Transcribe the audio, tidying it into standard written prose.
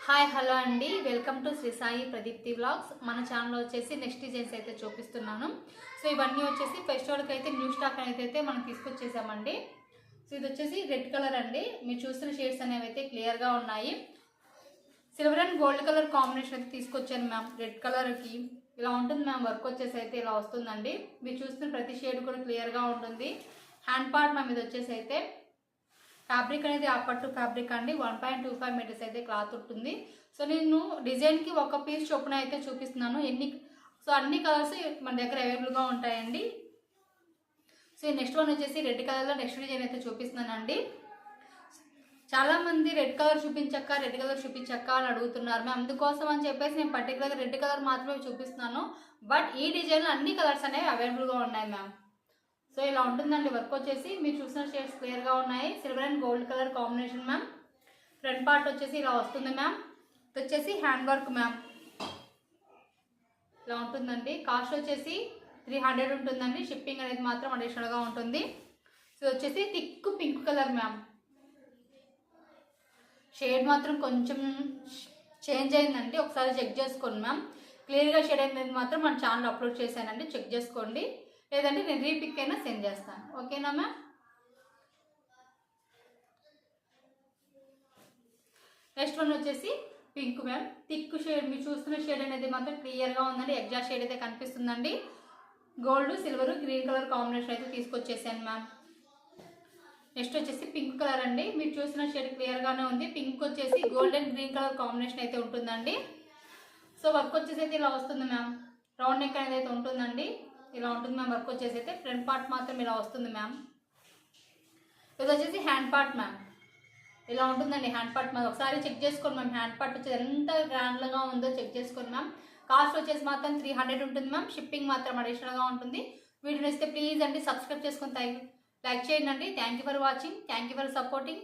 Hi hello అండి, welcome to Shri Sai Pradeepti vlogs. మన ఛానల్లో వచ్చేసి నెక్స్ట్ డిజైన్స్ అయితే చూపిస్తున్నాను. సో ఇవన్నీ వచ్చేసి ఫెస్టివల్కి అయితే న్యూ స్టాక్ అయితే మనం తీసుకొచ్చేసామండి. సో ఇది వచ్చేసి రెడ్ కలర్ అండి. మీరు చూస్తున్న షేడ్స్ అనేవి అయితే క్లియర్గా ఉన్నాయి. Silver and gold colour combination అయితే తీసుకొచ్చాను మ్యామ్. రెడ్ కలర్కి ఇలా ఉంటుంది మ్యామ్. వర్క్ వచ్చేసి అయితే ఇలా వస్తుందండి. మీరు చూస్తున్న ప్రతి షేడ్ కూడా క్లియర్గా ఉంటుంది. హ్యాండ్ పార్ట్ మ్యామ్ ఇది వచ్చేసి అయితే ఫ్యాబ్రిక్ అనేది పట్టు ఫ్యాబ్రిక్ అండి. 1.25 మీటర్స్ అయితే క్లాత్ ఉంటుంది. సో నేను డిజైన్కి ఒక పీస్ చొప్పున అయితే చూపిస్తున్నాను. అన్ని కలర్స్ మన దగ్గర అవైలబుల్గా ఉంటాయండి. సో నెక్స్ట్ వన్ వచ్చేసి రెడ్ కలర్లో నెక్స్ట్ డిజైన్ అయితే చూపిస్తున్నానండి. చాలామంది రెడ్ కలర్ చూపించక్క అని అడుగుతున్నారు మ్యామ్. అందుకోసం అని చెప్పేసి నేను పర్టికులర్గా రెడ్ కలర్ మాత్రమే చూపిస్తున్నాను. బట్ ఈ డిజైన్లో అన్ని కలర్స్ అనేవి అవైలబుల్గా ఉన్నాయి మ్యామ్. సో ఇలా ఉంటుందండి. వర్క్ వచ్చేసి మీరు చూసిన షేడ్స్ క్లియర్గా ఉన్నాయి. Silver and gold colour combination ma'am. Front part వచ్చేసి ఇలా వస్తుంది మ్యామ్. ఇది వచ్చేసి హ్యాండ్ వర్క్ మ్యామ్. ఇలా ఉంటుందండి. కాస్ట్ వచ్చేసి 300 ఉంటుందండి. షిప్పింగ్ అనేది మాత్రం అడిషనల్గా ఉంటుంది. సో వచ్చేసి thick pink colour ma'am. Shade మాత్రం కొంచెం చేంజ్ అయిందండి. ఒకసారి చెక్ చేసుకోండి మ్యామ్. క్లియర్గా షేడ్ అనేది మాత్రం మన ఛానల్ అప్లోడ్ చేశానండి. చెక్ చేసుకోండి. లేదంటే నేను రీపిక్ అయినా సెండ్ చేస్తాను. ఓకేనా మ్యామ్. నెక్స్ట్ వన్ వచ్చేసి పింక్ మ్యామ్. థిక్ షేడ్ మీరు చూస్తున్న షేడ్ అనేది మాత్రం క్లియర్గా ఉందండి. ఎగ్జాక్ట్ షేడ్ అయితే కనిపిస్తుందండి. Gold silver green colour combination అయితే తీసుకొచ్చేసాను మ్యామ్. నెక్స్ట్ వచ్చేసి పింక్ కలర్ అండి. మీరు చూసిన షేడ్ క్లియర్గానే ఉంది. పింక్ వచ్చేసి gold and green colour combination అయితే ఉంటుందండి. సో వర్క్ వచ్చేసి అయితే ఇలా వస్తుంది మ్యామ్. రౌండ్ నెక్ అనేది అయితే ఉంటుందండి. ఇలా ఉంటుంది మ్యామ్. వర్క్ వచ్చేసి అయితే ఫ్రంట్ పార్ట్ మాత్రం ఇలా వస్తుంది మ్యామ్. ఇది వచ్చేసి హ్యాండ్ పార్ట్ మ్యామ్. ఇలా ఉంటుందండి హ్యాండ్ పార్ట్ మ్యామ్. ఒకసారి చెక్ చేసుకోండి మ్యామ్. హ్యాండ్ పార్ట్ వచ్చేసి ఎంత గ్రాండ్గా ఉందో చెక్ చేసుకోండి మ్యామ్. కాస్ట్ వచ్చేసి మాత్రం 300 ఉంటుంది మ్యామ్. షిప్పింగ్ మాత్రం అడిషనల్గా ఉంటుంది. వీడియో నచ్చితే ప్లీజ్ అండి సబ్స్క్రైబ్ చేసుకొని లైక్ చేయండి అండి. Thank you for watching. Thank you for supporting.